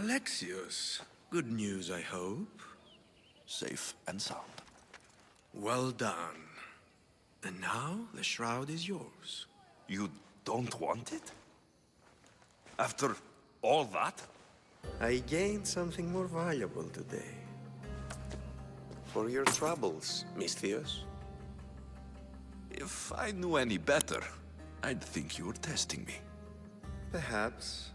Alexios, good news, I hope. Safe and sound. Well done. And now the shroud is yours. You don't want it? After all that? I gained something more valuable today. For your troubles, Misthios. If I knew any better, I'd think you were testing me. Perhaps.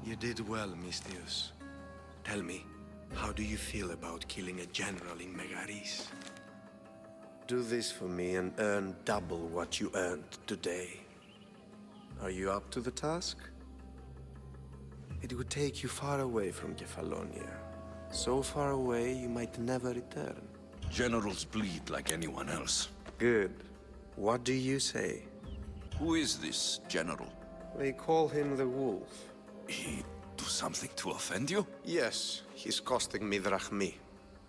You did well, Misthios. Tell me, how do you feel about killing a general in Megaris? Do this for me and earn double what you earned today. Are you up to the task? It would take you far away from Kefalonia. So far away you might never return. Generals bleed like anyone else. Good. What do you say? Who is this general? They call him the Wolf. He do something to offend you? Yes, he's costing me drachmi.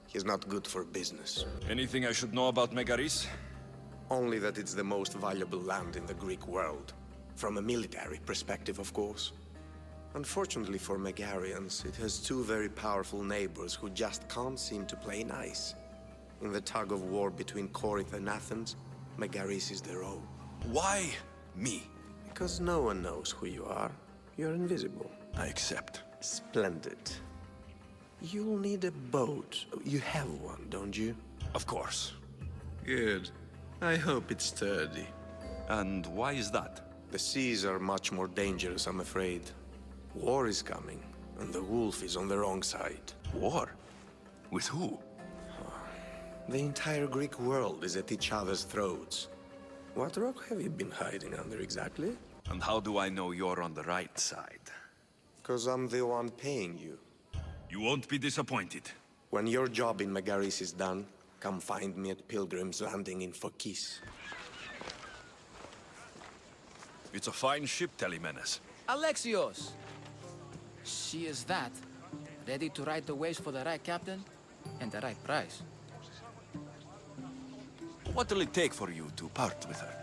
He's not good for business. Anything I should know about Megaris? Only that it's the most valuable land in the Greek world. From a military perspective, of course. Unfortunately for Megarians, it has two very powerful neighbors who just can't seem to play nice. In the tug of war between Corinth and Athens, Megaris is their own. Why me? Because no one knows who you are. You're invisible. I accept. Splendid. You'll need a boat. You have one, don't you? Of course. Good. I hope it's sturdy. And why is that? The seas are much more dangerous, I'm afraid. War is coming, and the wolf is on the wrong side. War? With who? The entire Greek world is at each other's throats. What rock have you been hiding under exactly? And how do I know you're on the right side? 'Cause I'm the one paying you. You won't be disappointed. When your job in Megaris is done, come find me at Pilgrim's Landing in Phokis. It's a fine ship, Telemenes. Alexios! She is that, ready to ride the waves for the right captain and the right price. What'll it take for you to part with her?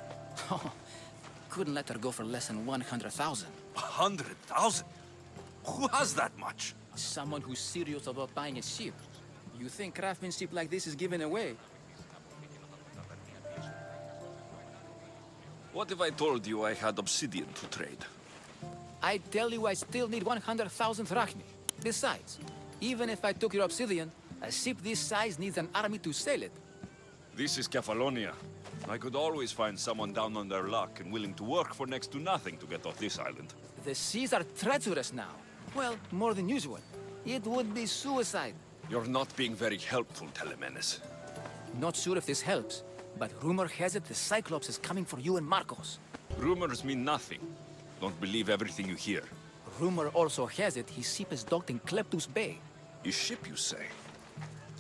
Couldn't let her go for less than 100,000. 100,000? Who has that much? Someone who's serious about buying a ship. You think craftsmanship like this is given away? What if I told you I had obsidian to trade? I tell you I still need 100,000 drachmi. Besides, even if I took your obsidian, a ship this size needs an army to sail it. This is Kefalonia. I could always find someone down on their luck and willing to work for next to nothing to get off this island. The seas are treacherous now. Well, more than usual. It would be suicide. You're not being very helpful, Telemenes. Not sure if this helps, but rumor has it the Cyclops is coming for you and Marcos. Rumors mean nothing. Don't believe everything you hear. Rumor also has it his ship is docked in Kleptus Bay. His ship, you say?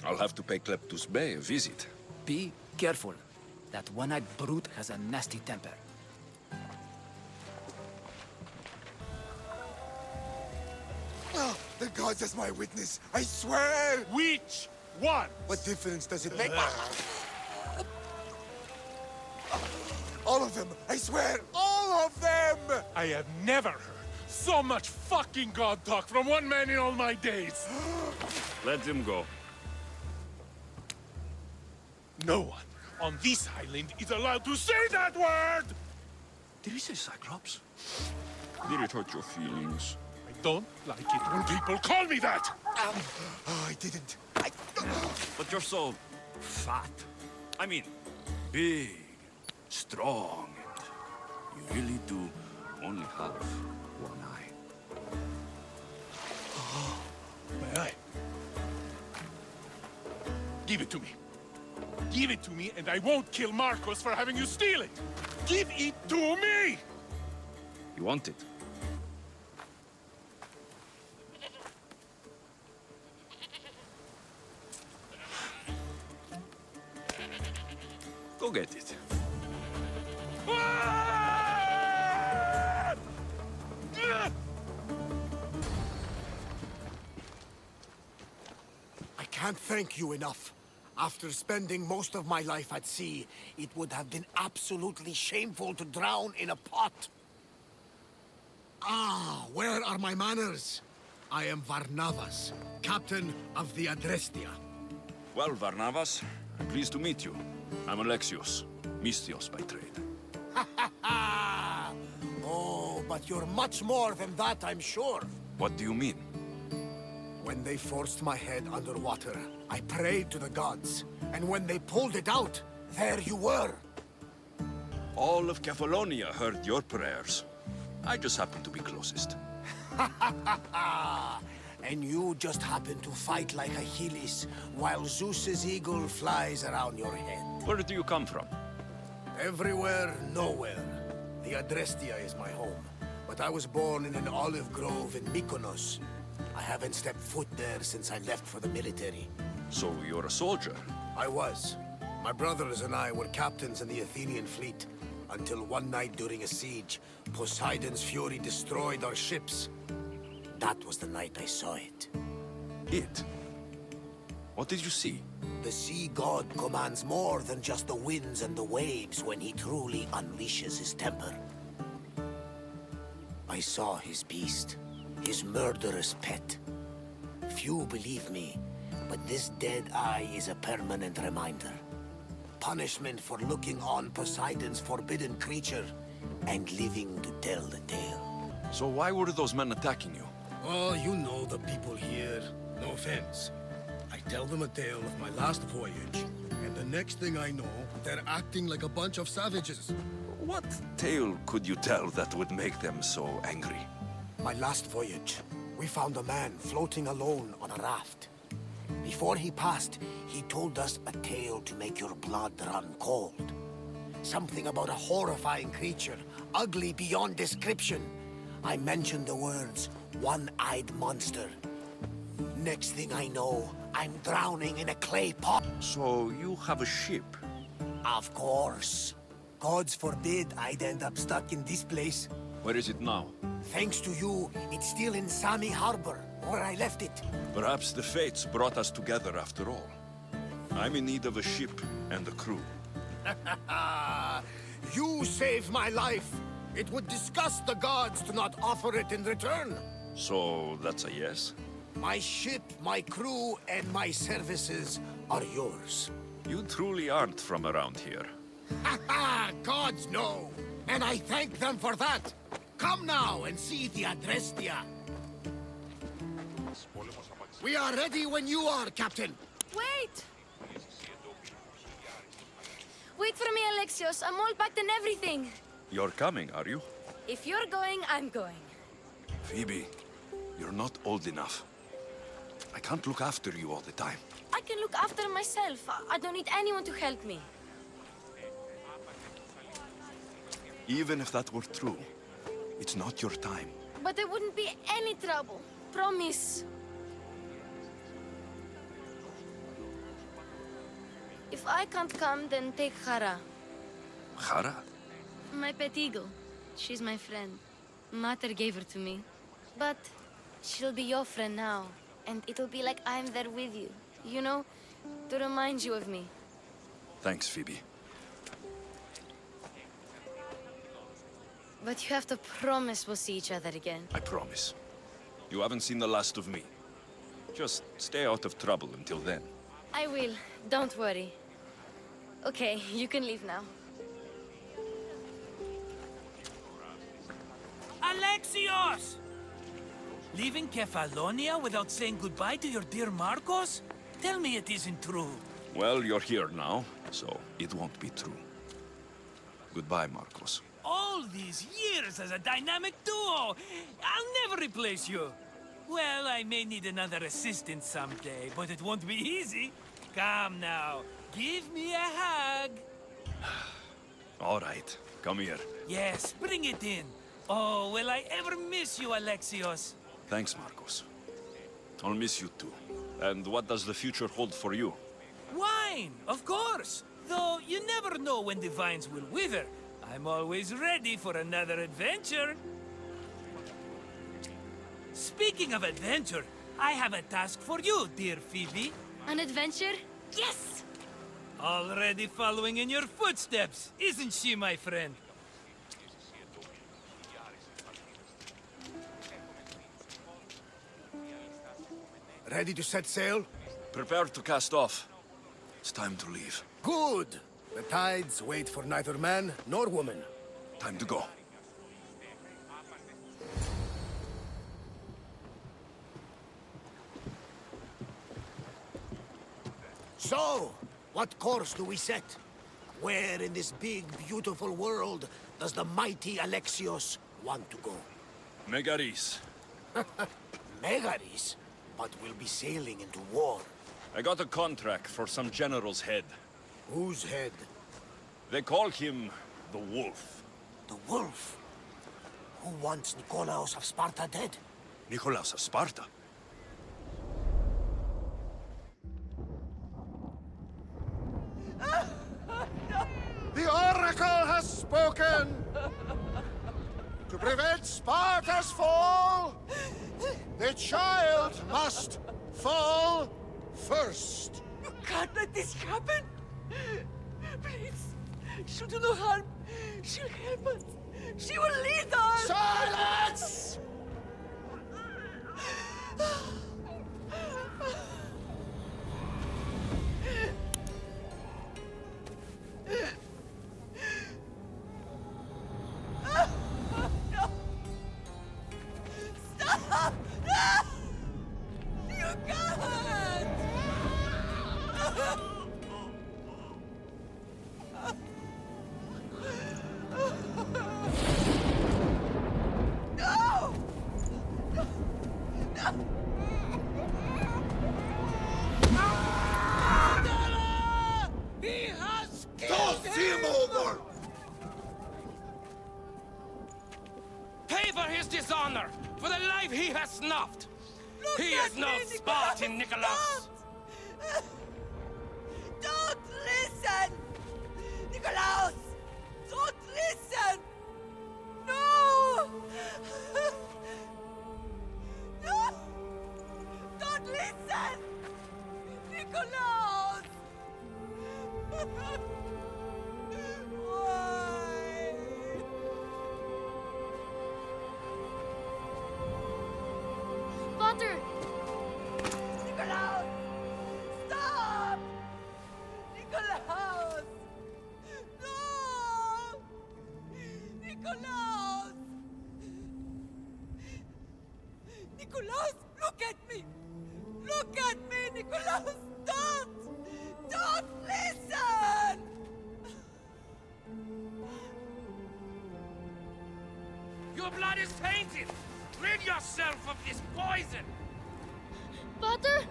I'll have to pay Kleptus Bay a visit. Be careful. That one-eyed brute has a nasty temper. Oh, the gods as my witness, I swear! Which one? What difference does it make? All of them! I swear, all of them! I have never heard so much fucking god talk from one man in all my days. Let him go. No one on this island is allowed to say that word! Did he say Cyclops? Did it hurt your feelings? I don't like it when people call me that! Oh, I didn't. But you're so fat. I mean, big, strong, and you really do only have one eye. My eye. Give it to me. Give it to me, and I won't kill Marcos for having you steal it! Give it to me! You want it? Go get it. I can't thank you enough. After spending most of my life at sea, it would have been absolutely shameful to drown in a pot. Ah, where are my manners? I am Varnavas, captain of the Adrestia. Well, Varnavas, I'm pleased to meet you. I'm Alexios, Mystios by trade. Oh, but you're much more than that, I'm sure. What do you mean? When they forced my head underwater, I prayed to the gods. And when they pulled it out, there you were. All of Kefalonia heard your prayers. I just happened to be closest. And you just happened to fight like Achilles, while Zeus's eagle flies around your head. Where do you come from? Everywhere, nowhere. The Adrestia is my home, but I was born in an olive grove in Mykonos. I haven't stepped foot there since I left for the military. So you're a soldier? I was. My brothers and I were captains in the Athenian fleet, until one night during a siege, Poseidon's fury destroyed our ships. That was the night I saw it. It? What did you see? The sea god commands more than just the winds and the waves when he truly unleashes his temper. I saw his beast, his murderous pet. Few believe me, but this dead eye is a permanent reminder. Punishment for looking on Poseidon's forbidden creature and living to tell the tale. So why were those men attacking you? Oh, you know the people here. No offense. I tell them a tale of my last voyage, and the next thing I know, they're acting like a bunch of savages. What tale could you tell that would make them so angry? My last voyage, we found a man floating alone on a raft. Before he passed, he told us a tale to make your blood run cold. Something about a horrifying creature, ugly beyond description. I mentioned the words, one-eyed monster. Next thing I know, I'm drowning in a clay pot. So you have a ship? Of course. Gods forbid I'd end up stuck in this place. Where is it now? Thanks to you, it's still in Sami Harbor, where I left it. Perhaps the fates brought us together after all. I'm in need of a ship and a crew. You saved my life. It would disgust the gods to not offer it in return. So that's a yes? My ship, my crew, and my services are yours. You truly aren't from around here. Gods know, and I thank them for that. Come now and see the Adrestia. We are ready when you are, Captain. Wait! Wait for me, Alexios. I'm all packed and everything. You're coming, are you? If you're going, I'm going. Phoebe, you're not old enough. I can't look after you all the time. I can look after myself. I don't need anyone to help me. Even if that were true, it's not your time. But there wouldn't be any trouble. Promise. If I can't come, then take Hara. Hara? My pet eagle. She's my friend. Mater gave her to me. But she'll be your friend now. And it'll be like I'm there with you. You know? To remind you of me. Thanks, Phoebe. But you have to promise we'll see each other again. I promise. You haven't seen the last of me. Just stay out of trouble until then. I will. Don't worry. Okay, you can leave now. Alexios! Leaving Kefalonia without saying goodbye to your dear Marcos? Tell me it isn't true. Well, you're here now, so it won't be true. Goodbye, Marcos. All these years as a dynamic duo! I'll never replace you! Well, I may need another assistant someday, but it won't be easy. Come now, give me a hug. All right, come here. Yes, bring it in. Oh, will I ever miss you, Alexios? Thanks, Marcos. I'll miss you too. And what does the future hold for you? Wine, of course. Though you never know when the vines will wither. I'm always ready for another adventure. Speaking of adventure, I have a task for you, dear Phoebe. An adventure? Yes! Already following in your footsteps, isn't she, my friend? Ready to set sail? Prepare to cast off. It's time to leave. Good! The tides wait for neither man nor woman. Time to go. So, what course do we set? Where in this big, beautiful world does the mighty Alexios want to go? Megaris. Megaris? But we'll be sailing into war. I got a contract for some general's head. Whose head? They call him the Wolf. The wolf? Who wants Nikolaos of Sparta dead? Nicolaus of Sparta. The Oracle has spoken! To prevent Sparta's fall, the child must fall first. You can't let this happen! Please, she'll do no harm. She'll help us. She will lead us! Silence! Stop! You can't! No! He has killed Toss him over! Pay for his dishonor, for the life he has snuffed. Look He at is no me, Spartan, Nikolaos. Don't listen! Nikolaos! Don't listen! No! No! Don't listen! Nikolaos! Why? Potter! Nikolaos! Stop! Nikolaos! No! Nikolaos! Nikolaos, look at me! Look at me, Nikolaos! Don't! Don't listen! Your blood is tainted. Rid yourself of this poison. Potter?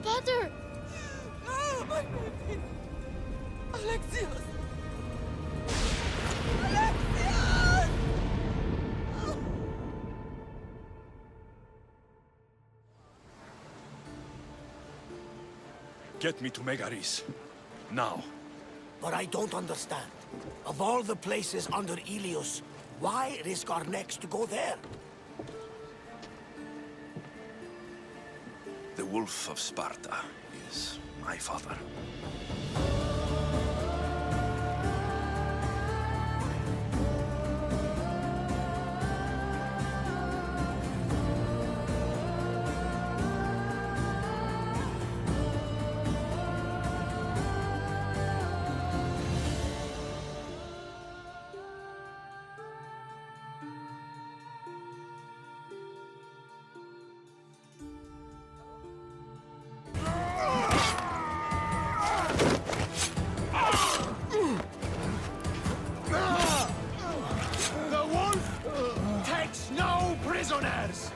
Potter! Oh, my baby! Alexios! Alexios! Get me to Megaris. Now. But I don't understand. Of all the places under Ilios, why risk our necks to go there? The Wolf of Sparta is my father. The wolf takes no prisoners!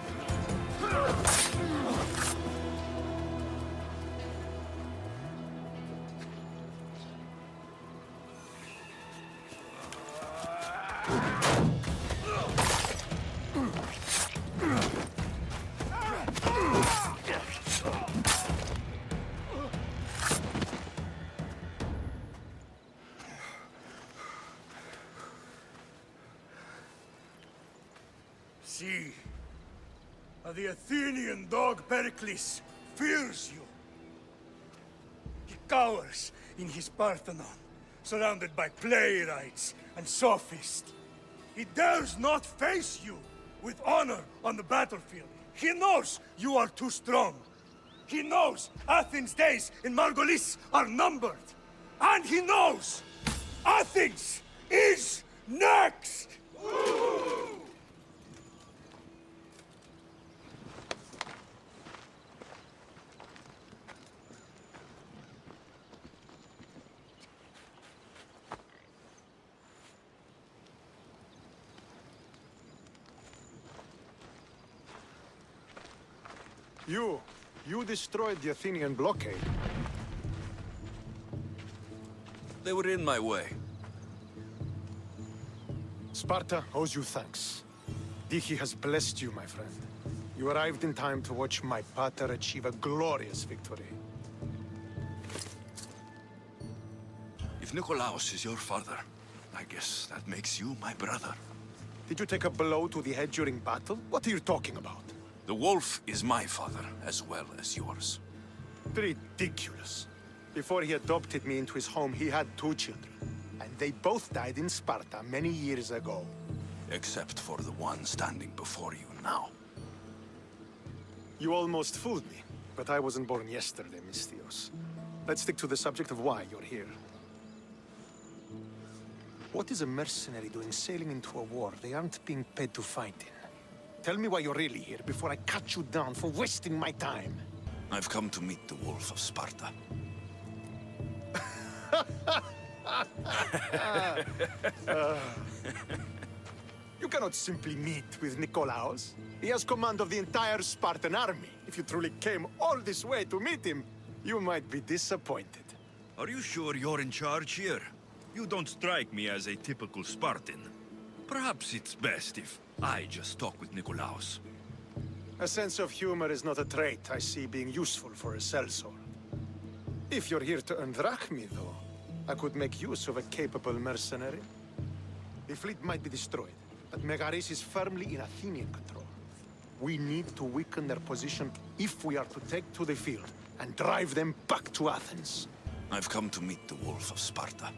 see. The Athenian dog Pericles fears you. He cowers in his Parthenon, surrounded by playwrights and sophists. He dares not face you with honor on the battlefield. He knows you are too strong. He knows Athens' days in Margolis are numbered. And he knows Athens is next! You destroyed the Athenian blockade. They were in my way. Sparta owes you thanks. Dichi has blessed you, my friend. You arrived in time to watch my pater achieve a glorious victory. If Nikolaos is your father, I guess that makes you my brother. Did you take a blow to the head during battle? What are you talking about? The wolf is my father, as well as yours. Ridiculous. Before he adopted me into his home, he had 2 children. And they both died in Sparta many years ago. Except for the one standing before you now. You almost fooled me, but I wasn't born yesterday, Misthios. Let's stick to the subject of why you're here. What is a mercenary doing sailing into a war they aren't being paid to fight in? Tell me why you're really here before I cut you down for wasting my time. I've come to meet the Wolf of Sparta. You cannot simply meet with Nikolaos. He has command of the entire Spartan army. If you truly came all this way to meet him, you might be disappointed. Are you sure you're in charge here? You don't strike me as a typical Spartan. Perhaps it's best if I just talk with Nikolaos. A sense of humor is not a trait I see being useful for a sellsword. If you're here to earn drachmi, though, I could make use of a capable mercenary. The fleet might be destroyed, but Megaris is firmly in Athenian control. We need to weaken their position if we are to take to the field and drive them back to Athens. I've come to meet the Wolf of Sparta.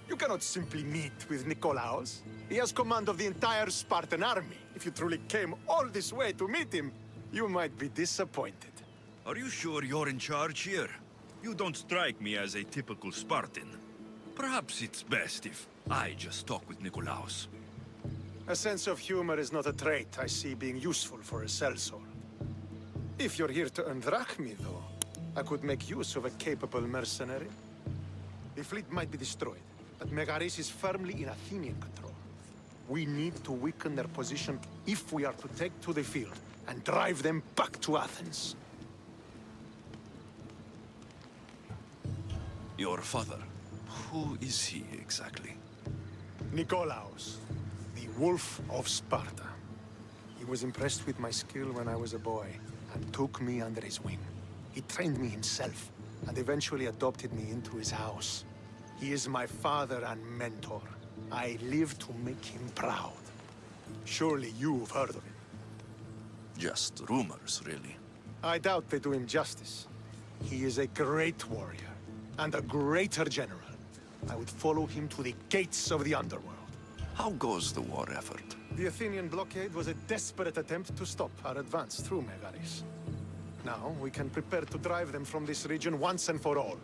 You cannot simply meet with Nikolaos. He has command of the entire Spartan army. If you truly came all this way to meet him, you might be disappointed. Are you sure you're in charge here? You don't strike me as a typical Spartan. Perhaps it's best if I just talk with Nikolaos. A sense of humor is not a trait I see being useful for a sellsword. If you're here to earn drachmi, though, I could make use of a capable mercenary. The fleet might be destroyed, but Megaris is firmly in Athenian control. We need to weaken their position if we are to take to the field and drive them back to Athens. Your father, who is he exactly? Nikolaos, the Wolf of Sparta. He was impressed with my skill when I was a boy and took me under his wing. He trained me himself and eventually adopted me into his house. He is my father and mentor. I live to make him proud. Surely you've heard of him. Just rumors, really. I doubt they do him justice. He is a great warrior and a greater general. I would follow him to the gates of the underworld. How goes the war effort? The Athenian blockade was a desperate attempt to stop our advance through Megaris. Now, we can prepare to drive them from this region once and for all.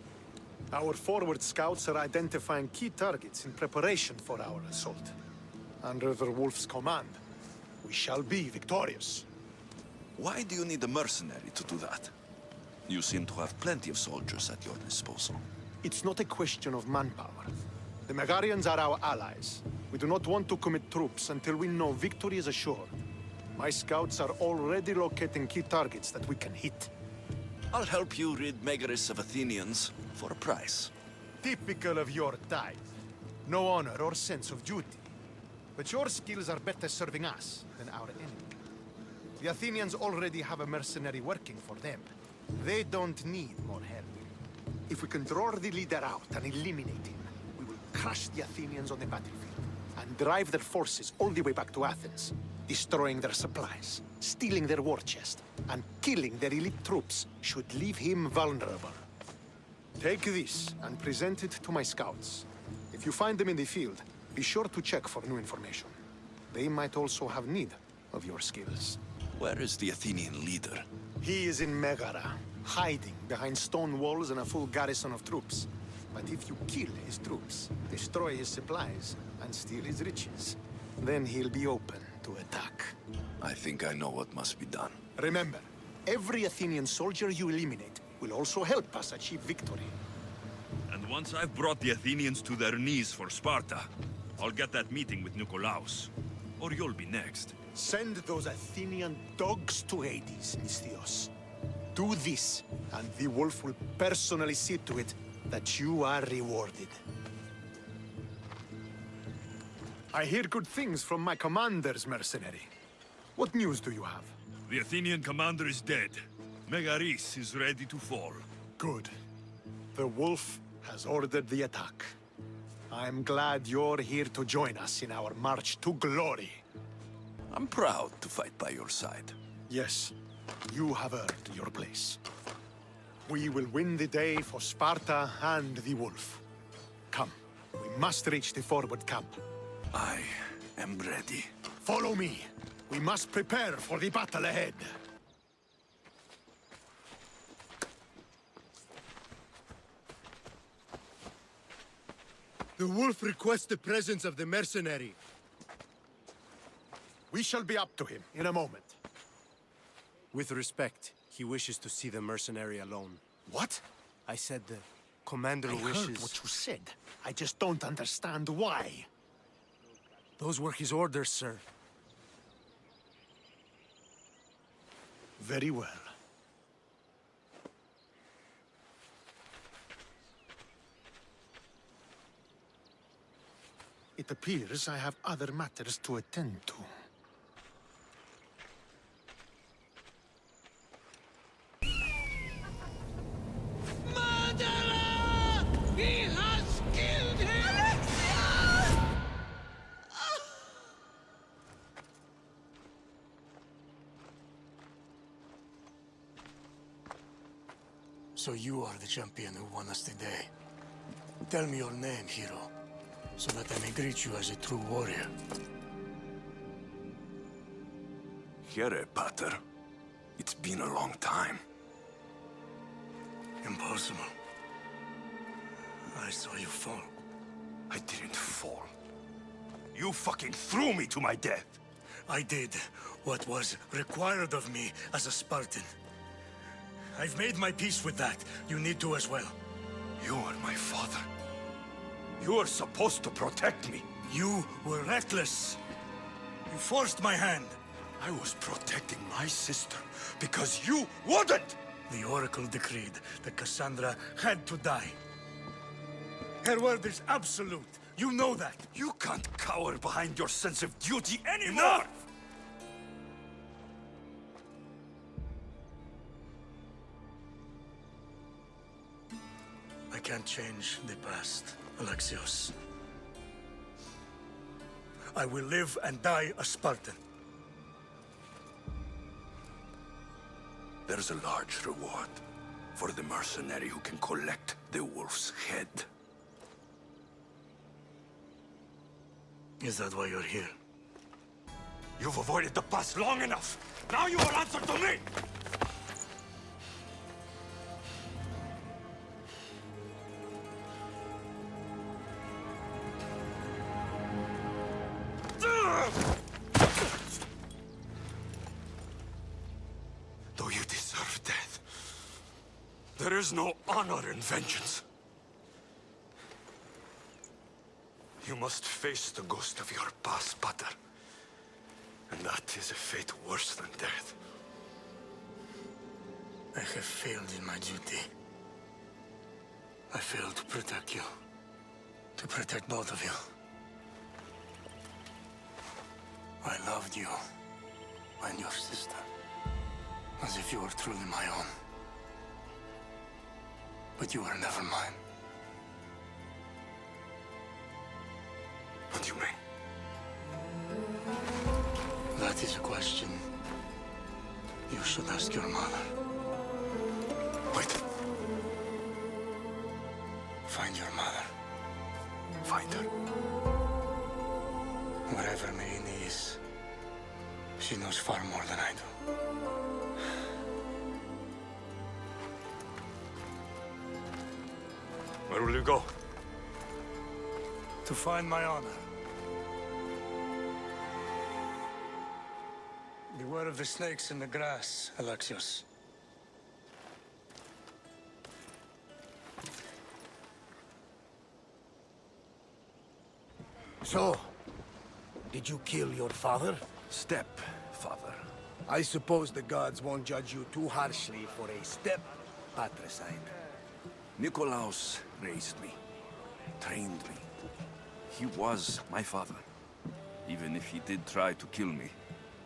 Our forward scouts are identifying key targets in preparation for our assault. Under the Wolf's command, we shall be victorious. Why do you need a mercenary to do that? You seem to have plenty of soldiers at your disposal. It's not a question of manpower. The Megarians are our allies. We do not want to commit troops until we know victory is assured. My scouts are already locating key targets that we can hit. I'll help you rid Megaris of Athenians for a price. Typical of your type. No honor or sense of duty. But your skills are better serving us than our enemy. The Athenians already have a mercenary working for them. They don't need more help. If we can draw the leader out and eliminate him, we will crush the Athenians on the battlefield and drive their forces all the way back to Athens, destroying their supplies, stealing their war chest, and killing their elite troops should leave him vulnerable. Take this and present it to my scouts. If you find them in the field, be sure to check for new information. They might also have need of your skills. Where is the Athenian leader? He is in Megara, hiding behind stone walls and a full garrison of troops. But if you kill his troops, destroy his supplies, and steal his riches, then he'll be open to attack. I think I know what must be done. Remember, every Athenian soldier you eliminate will also help us achieve victory. And once I've brought the Athenians to their knees for Sparta, I'll get that meeting with Nikolaos. Or you'll be next. Send those Athenian dogs to Hades, Misthios. Do this, and the wolf will personally see to it that you are rewarded. I hear good things from my commanders, mercenary. What news do you have? The Athenian commander is dead. Megaris is ready to fall. Good. The wolf has ordered the attack. I'm glad you're here to join us in our march to glory. I'm proud to fight by your side. Yes, you have earned your place. We will win the day for Sparta and the wolf. Come, we must reach the forward camp. I am ready. Follow me. We must prepare for the battle ahead. The wolf requests the presence of the mercenary. We shall be up to him in a moment. With respect, he wishes to see the mercenary alone. What? I said the commander I wishes... heard what you said. I just don't understand why. Those were his orders, sir. Very well. It appears I have other matters to attend to. Murderer! He has killed him! Alexios! So you are the champion who won us today. Tell me your name, hero, so that I may greet you as a true warrior. Here, Pater. It's been a long time. Impossible. I saw you fall. I didn't fall. You fucking threw me to my death! I did what was required of me as a Spartan. I've made my peace with that. You need to as well. You are my father. You are supposed to protect me. You were reckless. You forced my hand. I was protecting my sister because you wouldn't! The Oracle decreed that Cassandra had to die. Her word is absolute. You know that. You can't cower behind your sense of duty anymore! Enough! I can't change the past, Alexios. I will live and die a Spartan. There's a large reward for the mercenary who can collect the wolf's head. Is that why you're here? You've avoided the past long enough! Now you will answer to me! Though you deserve death, there is no honor in vengeance. You must face the ghost of your past, Pater. And that is a fate worse than death. I have failed in my duty. I failed to protect you. To protect both of you. I loved you and your sister as if you were truly my own. But you are never mine. What do you mean? That is a question you should ask your mother. Wait. Find your mother. Find her. Wherever Merini is, she knows far more than I do. Where will you go? To find my honor. Beware of the snakes in the grass, Alexios. So, did you kill your father? Stepfather. I suppose the gods won't judge you too harshly for a step-patricide. Nikolaos raised me, trained me. He was my father, even if he did try to kill me.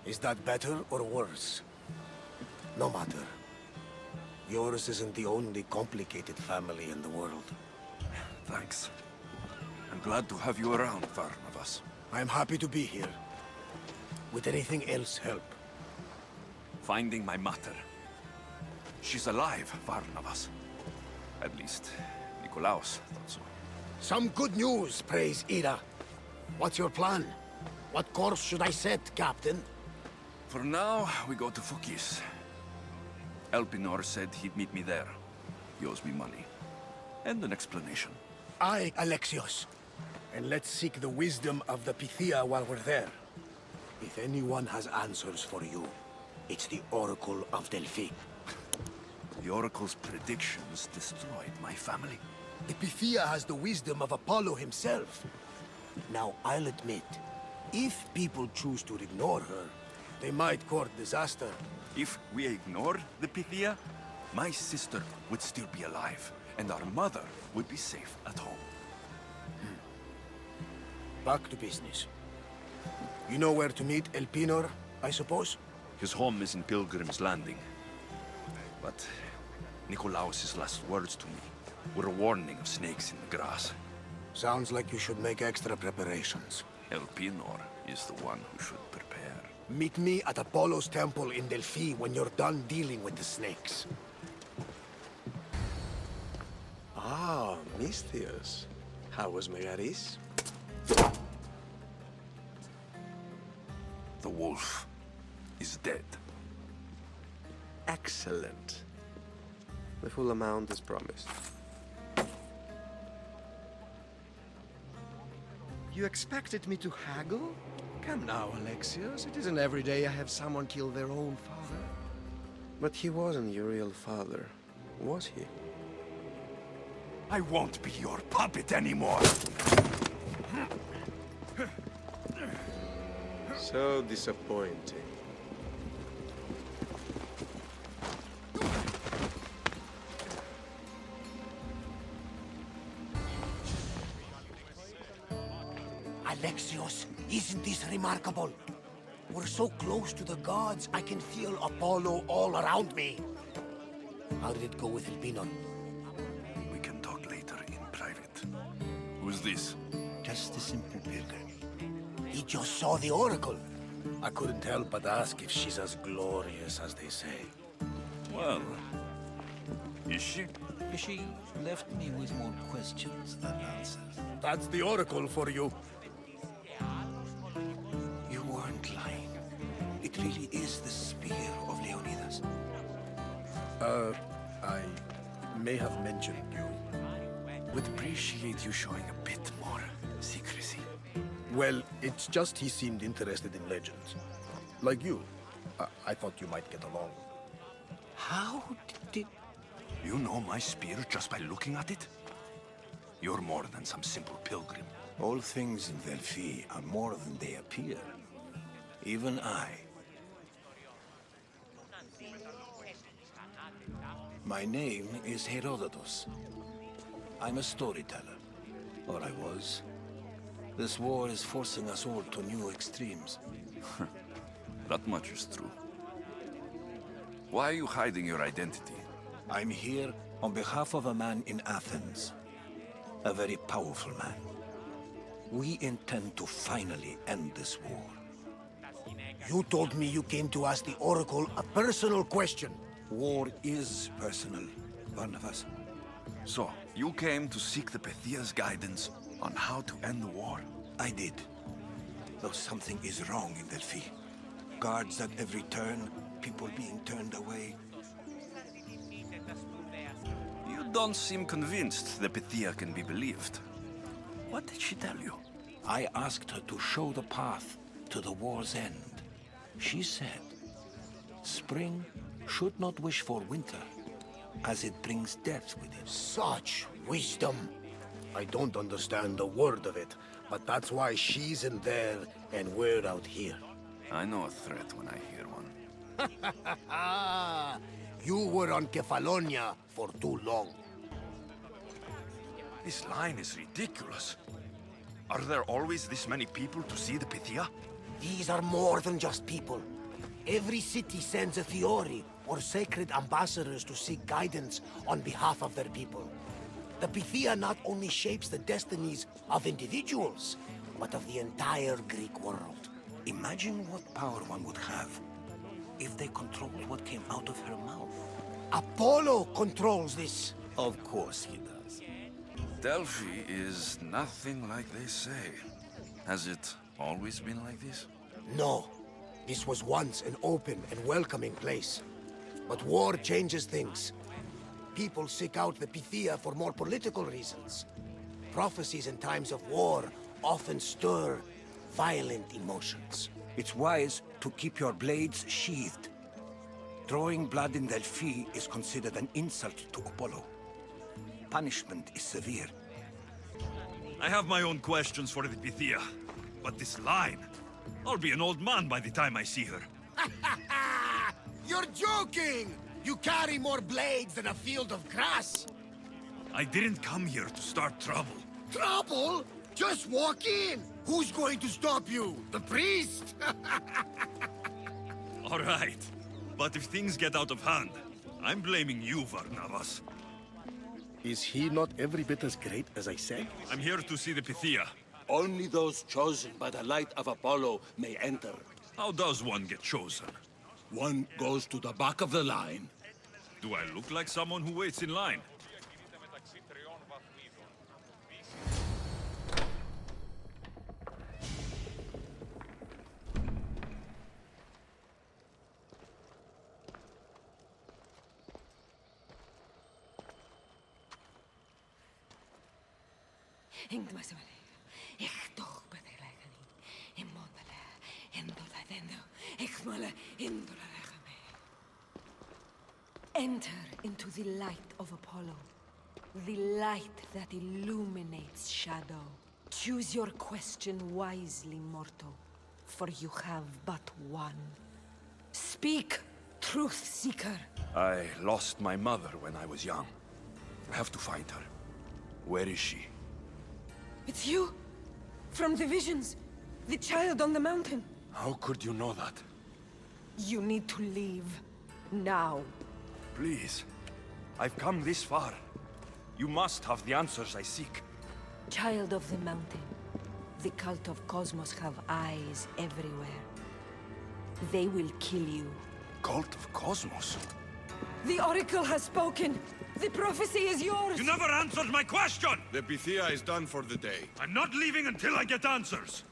Is that better or worse? No matter. Yours isn't the only complicated family in the world. Thanks. I'm glad to have you around, Varnavas. I'm happy to be here. Would anything else help? Finding my mater. She's alive, Varnavas. At least, Nikolaos thought so. Some good news, praise Ira. What's your plan? What course should I set, Captain? For now, we go to Fukis. Elpinor said he'd meet me there. He owes me money. And an explanation. Aye, Alexios. And let's seek the wisdom of the Pythia while we're there. If anyone has answers for you, it's the Oracle of Delphi. The Oracle's predictions destroyed my family. The Pythia has the wisdom of Apollo himself. Now, I'll admit, if people choose to ignore her, they might court disaster. If we ignore the Pythia, my sister would still be alive, and our mother would be safe at home. Back to business. You know where to meet Elpinor, I suppose? His home is in Pilgrim's Landing. But Nikolaos' last words to me were a warning of snakes in the grass. Sounds like you should make extra preparations. Elpinor is the one who should prepare. Meet me at Apollo's temple in Delphi when you're done dealing with the snakes. Ah, Misthios. How was Megaris? The wolf is dead. Excellent. The full amount is promised. You expected me to haggle? Come now, Alexios. It isn't every day I have someone kill their own father. But he wasn't your real father, was he? I won't be your puppet anymore! So disappointing. Alexios, isn't this remarkable? We're so close to the gods, I can feel Apollo all around me. How did it go with Elpinor? We can talk later in private. Who's this? Just a simple pilgrim. He just saw the Oracle. I couldn't help but ask if she's as glorious as they say. Well, is she? She left me with more questions than answers. That's the Oracle for you. You weren't lying. It really is the spear of Leonidas. I may have mentioned you. Would appreciate you showing a bit more secrecy. Well, it's just he seemed interested in legends. Like you. I thought you might get along. How did... You know my spear just by looking at it? You're more than some simple pilgrim. All things in Delphi are more than they appear. Even I. My name is Herodotus. I'm a storyteller. Or I was. This war is forcing us all to new extremes. That much is true. Why are you hiding your identity? I'm here On behalf of a man in Athens, a very powerful man, we intend to finally end this war. You told me you came to ask the Oracle a personal question. War is personal, Barnabas. So, you came to seek the Pythia's guidance on how to end the war? I did. Though something is wrong in Delphi. Guards at every turn, people being turned away. You don't seem convinced the Pythia can be believed. What did she tell you? I asked her to show the path to the war's end. She said, spring should not wish for winter, as it brings death with it. Such wisdom. I don't understand a word of it, but that's why she's in there and we're out here. I know a threat when I hear one. You were on Kefalonia for too long. This line is ridiculous. Are there always this many people to see the Pythia? These are more than just people. Every city sends a Fiori or sacred ambassadors to seek guidance on behalf of their people. The Pythia not only shapes the destinies of individuals, but of the entire Greek world. Imagine what power one would have if they controlled what came out of her mouth. Apollo controls this. Of course he does. Delphi is nothing like they say. Has it always been like this? No. This was once an open and welcoming place. But war changes things. People seek out the Pythia for more political reasons. Prophecies in times of war often stir violent emotions. It's wise to keep your blades sheathed. Drawing blood in Delphi is considered an insult to Apollo. Punishment is severe. I have my own questions for the Pythia, but this line... I'll be an old man by the time I see her. You're joking! You carry more blades than a field of grass! I didn't come here to start trouble. Trouble? Just walk in! Who's going to stop you? The priest? All right. But if things get out of hand, I'm blaming you, Varnavas. Is he not every bit as great as I said? I'm here to see the Pythia. Only those chosen by the light of Apollo may enter. How does one get chosen? One goes to the back of the line. Do I look like someone who waits in line? Enter into the light of Apollo, the light that illuminates shadow. Choose your question wisely, mortal, for you have but one. Speak, truth seeker. I lost my mother when I was young. I have to find her. Where is she? It's you, from the visions, the child on the mountain. How could you know that? You need to leave, now. Please. I've come this far. You must have the answers I seek. Child of the mountain, the cult of Cosmos have eyes everywhere. They will kill you. Cult of Cosmos? The Oracle has spoken. The prophecy is yours. You never answered my question! The Pythia is done for the day. I'm not leaving until I get answers!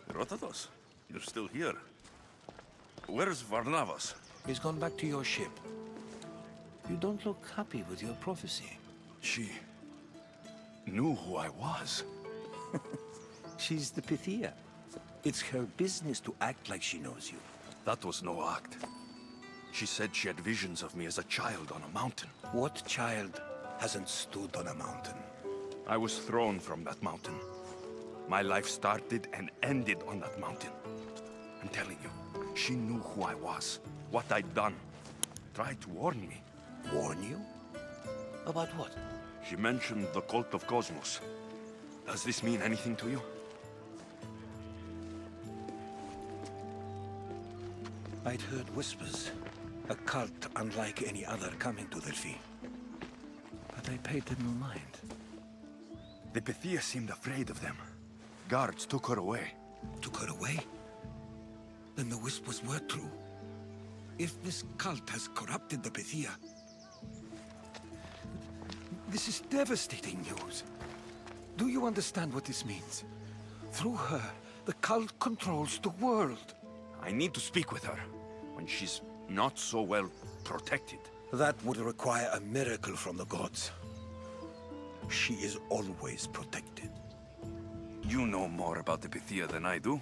Herodotus, you're still here. Where's Varnavas? He's gone back to your ship. You don't look happy with your prophecy. She knew who I was. She's the Pythia. It's her business to act like she knows you. That was no act. She said she had visions of me as a child on a mountain. What child hasn't stood on a mountain? I was thrown from that mountain. My life started and ended on that mountain. I'm telling you, she knew who I was, what I'd done. Tried to warn me. Warn you? About what? She mentioned the cult of Cosmos. Does this mean anything to you? I'd heard whispers. A cult unlike any other coming to Delphi. But I paid them no mind. The Pythia seemed afraid of them. Guards took her away. Took her away? Then the whispers were true. If this cult has corrupted the Pythia... This is devastating news. Do you understand what this means? Through her, the cult controls the world. I need to speak with her, when she's not so well protected. That would require a miracle from the gods. She is always protected. You know more about the Pythia than I do.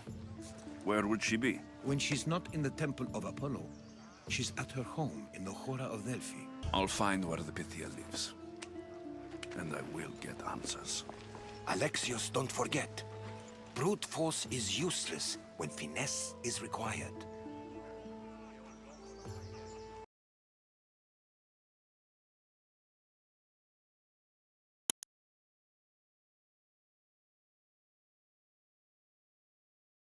Where would she be? When she's not in the Temple of Apollo, she's at her home in the Hora of Delphi. I'll find where the Pythia lives. And I will get answers. Alexios, don't forget. Brute force is useless when finesse is required.